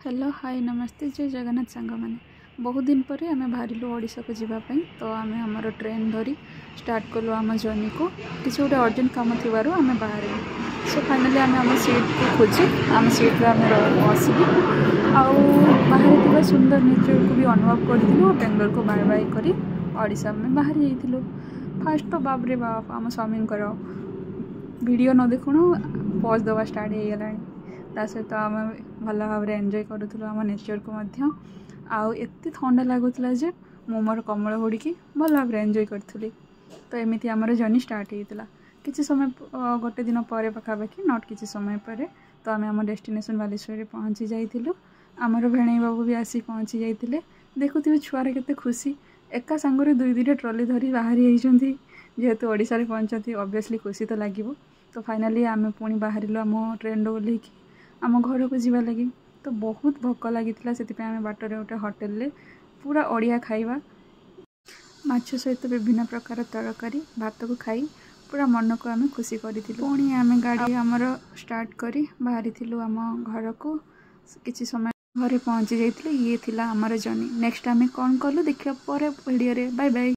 Hello hi नमस्ते जय जगन्नाथ सांग मैंने बहुत दिन पर आम बाहर ओडिशा को जीवाई तो आम आमर ट्रेन धरी स्टार्ट कलु आम जर्नी को किसी गोटे अर्जेंट कम थी आम बाहर सो फाइनाली आम सीट को खोजी आम सीट आम बसलु आउ बाहर सुंदर नेचर को भी अनुभव करूँ बेंगलोर को बाय बाय कर ओडिशा में बाहर जाइलु फास्ट तो बाप रे बाप आम स्वामी वीडियो न देखुणु पज दवा स्टार्ट हो गला सहित आम भल भाव एंजॉय करूँ आम नेचर को आउ एत ठंडा लगुला जे मु मोर कमल होड़िकी भल भाव एंजॉय करी तो एमती आमर जर्नी स्टार्ट होता किसी समय गोटे दिन पर पखापाखि नट किसी समय पर तो आम आम डेस्टिनेशन बालेश्वर पहुँची जाइलु आमर भेणई बाबू भी आसी पहुँची जाते देखुवे छुआर के खुशी एका सांगरे दुई दुईटा ट्रॉली धरी बाहरी होती जेहेतु ओडिशा रे पहुँचती ऑब्वियसली खुशी तो लगे तो फाइनाली आम पुणी बाहर आम ट्रेन ओल्ल आम घर को जीवा लगी तो बहुत भोक लगी से आम बाटर गोटे होटेल पूरा ओडिया खाइबा माछ सहित विभिन्न प्रकार तरकारी भात को खाई पूरा मन को आम खुशी करी पुणी आम गाड़ी आमर स्टार्ट करी बाहरी आम घर को किसी समय घरे पहुँची जाइए ये थिला आमर जर्नी नेक्स्ट आम कौन कलु देखा पर वीडियो रे बाय बाय।